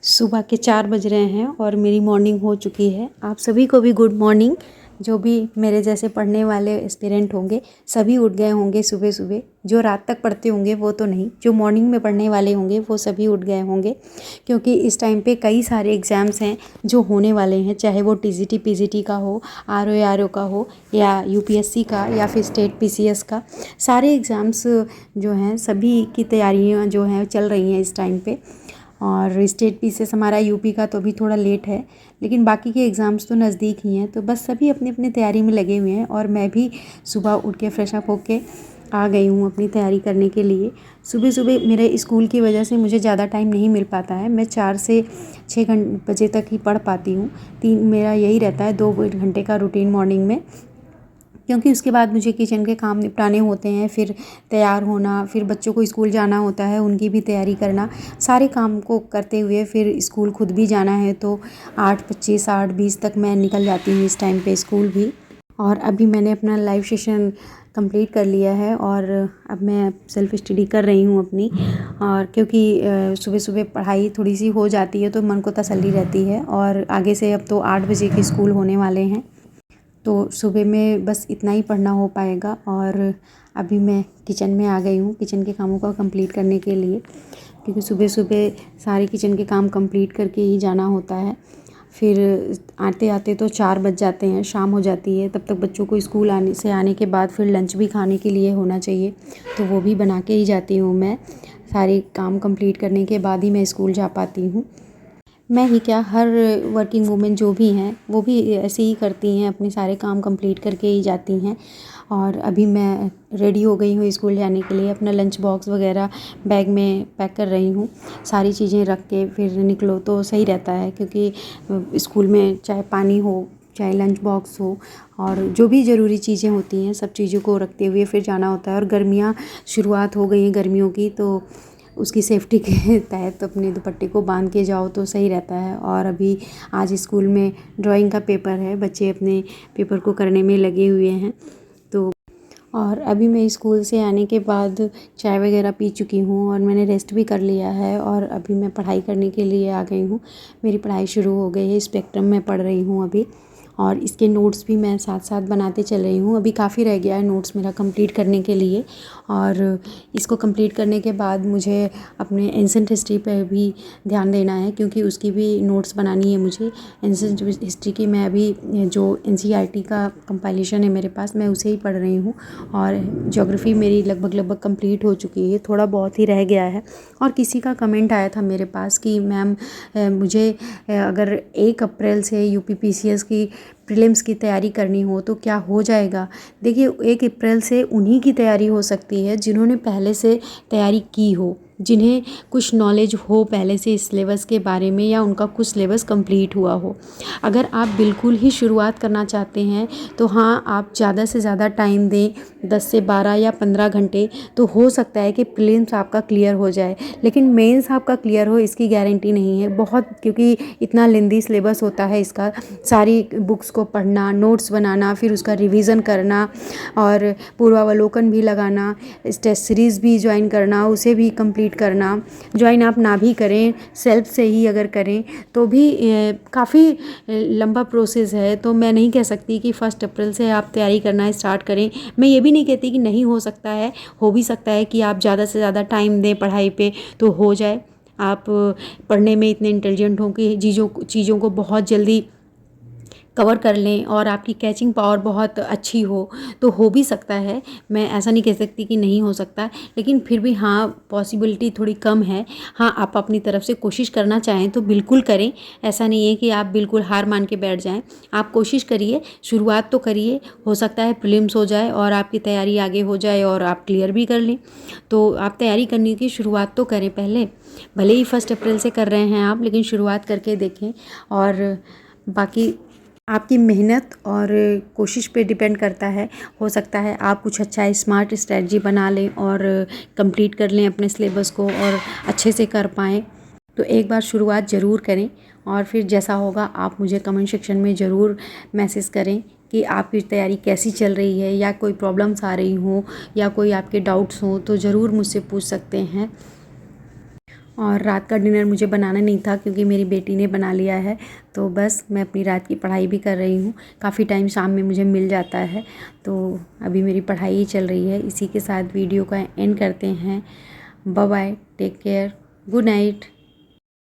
सुबह के 4 बज रहे हैं और मेरी मॉर्निंग हो चुकी है। आप सभी को भी गुड मॉर्निंग। जो भी मेरे जैसे पढ़ने वाले एस्पिरेंट होंगे सभी उठ गए होंगे सुबह सुबह। जो रात तक पढ़ते होंगे वो तो नहीं, जो मॉर्निंग में पढ़ने वाले होंगे वो सभी उठ गए होंगे, क्योंकि इस टाइम पे कई सारे एग्ज़ाम्स हैं जो होने वाले हैं, चाहे वो टीजीटी पीजीटी का हो, आरओ का हो, या यूपीएससी का, या फिर स्टेट पीसीएस का। सारे एग्ज़ाम्स जो हैं सभी की तैयारियां जो हैं चल रही हैं इस टाइम पे। और स्टेट पीसीएस हमारा यूपी का तो अभी थोड़ा लेट है, लेकिन बाकी के एग्ज़ाम्स तो नज़दीक ही हैं। तो बस सभी अपनी अपनी तैयारी में लगे हुए हैं और मैं भी सुबह उठ के फ्रेश अप होके आ गई हूँ अपनी तैयारी करने के लिए। सुबह सुबह मेरे स्कूल की वजह से मुझे ज़्यादा टाइम नहीं मिल पाता है। मैं 4 से 6 बजे तक ही पढ़ पाती हूँ। मेरा यही रहता है 2 घंटे का रूटीन मॉर्निंग में, क्योंकि उसके बाद मुझे किचन के काम निपटाने होते हैं, फिर तैयार होना, फिर बच्चों को स्कूल जाना होता है, उनकी भी तैयारी करना। सारे काम को करते हुए फिर स्कूल खुद भी जाना है, तो 8:25 8:20 तक मैं निकल जाती हूँ इस टाइम पे स्कूल भी। और अभी मैंने अपना लाइव सेशन कंप्लीट कर लिया है और अब मैं सेल्फ़ स्टडी कर रही हूँ अपनी। और क्योंकि सुबह सुबह पढ़ाई थोड़ी सी हो जाती है तो मन को तसल्ली रहती है। और आगे से अब तो 8 बजे के स्कूल होने वाले हैं, तो सुबह में बस इतना ही पढ़ना हो पाएगा। और अभी मैं किचन में आ गई हूँ किचन के कामों को कंप्लीट करने के लिए, क्योंकि सुबह सुबह सारे किचन के काम कंप्लीट करके ही जाना होता है। फिर आते आते तो 4 बज जाते हैं, शाम हो जाती है। तब तक बच्चों को स्कूल आने के बाद फिर लंच भी खाने के लिए होना चाहिए, तो वो भी बना के ही जाती हूँ मैं। सारे काम कंप्लीट करने के बाद ही मैं स्कूल जा पाती हूँ। मैं ही क्या, हर वर्किंग वूमेन जो भी हैं वो भी ऐसे ही करती हैं, अपने सारे काम कंप्लीट करके ही जाती हैं। और अभी मैं रेडी हो गई हूँ स्कूल जाने के लिए। अपना लंच बॉक्स वगैरह बैग में पैक कर रही हूँ। सारी चीज़ें रख के फिर निकलो तो सही रहता है, क्योंकि स्कूल में चाहे पानी हो, चाहे लंच बॉक्स हो, और जो भी ज़रूरी चीज़ें होती हैं सब चीज़ों को रखते हुए फिर जाना होता है। और गर्मियाँ शुरुआत हो गई हैं गर्मियों की, तो उसकी सेफ्टी के तहत अपने दुपट्टे को बांध के जाओ तो सही रहता है। और अभी आज स्कूल में ड्राइंग का पेपर है, बच्चे अपने पेपर को करने में लगे हुए हैं। तो और अभी मैं स्कूल से आने के बाद चाय वगैरह पी चुकी हूँ और मैंने रेस्ट भी कर लिया है, और अभी मैं पढ़ाई करने के लिए आ गई हूँ। मेरी पढ़ाई शुरू हो गई है, स्पेक्ट्रम में पढ़ रही हूँ अभी, और इसके नोट्स भी मैं साथ साथ बनाते चल रही हूँ। अभी काफ़ी रह गया है नोट्स मेरा कंप्लीट करने के लिए, और इसको कंप्लीट करने के बाद मुझे अपने एंसेंट हिस्ट्री पर भी ध्यान देना है, क्योंकि उसकी भी नोट्स बनानी है मुझे। एंसेंट हिस्ट्री की मैं अभी जो एनसीईआरटी का कंपाइलेशन है मेरे पास, मैं उसे ही पढ़ रही हूँ। और ज्योग्राफी मेरी लगभग कंप्लीट हो चुकी है, थोड़ा बहुत ही रह गया है। और किसी का कमेंट आया था मेरे पास कि मैम मुझे अगर 1 अप्रैल से यूपीपीसीएस की प्रीलिम्स की तैयारी करनी हो तो क्या हो जाएगा। देखिए, 1 अप्रैल से उन्हीं की तैयारी हो सकती है जिन्होंने पहले से तैयारी की हो, जिन्हें कुछ नॉलेज हो पहले से इस सिलेबस के बारे में, या उनका कुछ सिलेबस कंप्लीट हुआ हो। अगर आप बिल्कुल ही शुरुआत करना चाहते हैं तो हाँ, आप ज़्यादा से ज़्यादा टाइम दें, 10 से 12 या 15 घंटे, तो हो सकता है कि प्रीलिम्स आपका क्लियर हो जाए। लेकिन मेंस आपका क्लियर हो इसकी गारंटी नहीं है बहुत, क्योंकि इतना लेंदी सिलेबस होता है इसका। सारी बुक्स को पढ़ना, नोट्स बनाना, फिर उसका रिवीजन करना, और पूर्वावलोकन भी लगाना, टेस्ट सीरीज़ भी ज्वाइन करना, उसे भी कंप्लीट करना। ज्वाइन आप ना भी करें, सेल्फ से ही अगर करें तो भी काफ़ी लंबा प्रोसेस है। तो मैं नहीं कह सकती कि 1 अप्रैल से आप तैयारी करना स्टार्ट करें। मैं ये भी नहीं कहती कि नहीं हो सकता है, हो भी सकता है कि आप ज़्यादा से ज़्यादा टाइम दें पढ़ाई पे तो हो जाए। आप पढ़ने में इतने इंटेलिजेंट हों कि चीज़ों को बहुत जल्दी कवर कर लें, और आपकी कैचिंग पावर बहुत अच्छी तो हो भी सकता है। मैं ऐसा नहीं कह सकती कि नहीं हो सकता, लेकिन फिर भी हाँ, पॉसिबिलिटी थोड़ी कम है। हाँ, आप अपनी तरफ से कोशिश करना चाहें तो बिल्कुल करें। ऐसा नहीं है कि आप बिल्कुल हार मान के बैठ जाएं। आप कोशिश करिए, शुरुआत तो करिए। हो सकता है प्रीलिम्स हो जाए और आपकी तैयारी आगे हो जाए और आप क्लियर भी कर लें। तो आप तैयारी करने की शुरुआत तो करें पहले, भले ही 1 अप्रैल से कर रहे हैं आप, लेकिन शुरुआत करके देखें। और बाकी आपकी मेहनत और कोशिश पे डिपेंड करता है। हो सकता है आप कुछ अच्छा स्मार्ट स्ट्रेटजी बना लें और कंप्लीट कर लें अपने सिलेबस को, और अच्छे से कर पाएँ। तो एक बार शुरुआत ज़रूर करें, और फिर जैसा होगा आप मुझे कमेंट सेक्शन में ज़रूर मैसेज करें कि आपकी तैयारी कैसी चल रही है, या कोई प्रॉब्लम्स आ रही हों, या कोई आपके डाउट्स हों तो ज़रूर मुझसे पूछ सकते हैं। और रात का डिनर मुझे बनाना नहीं था क्योंकि मेरी बेटी ने बना लिया है। तो बस मैं अपनी रात की पढ़ाई भी कर रही हूँ। काफ़ी टाइम शाम में मुझे मिल जाता है, तो अभी मेरी पढ़ाई ही चल रही है। इसी के साथ वीडियो का एंड करते हैं। Bye bye, take care, good night.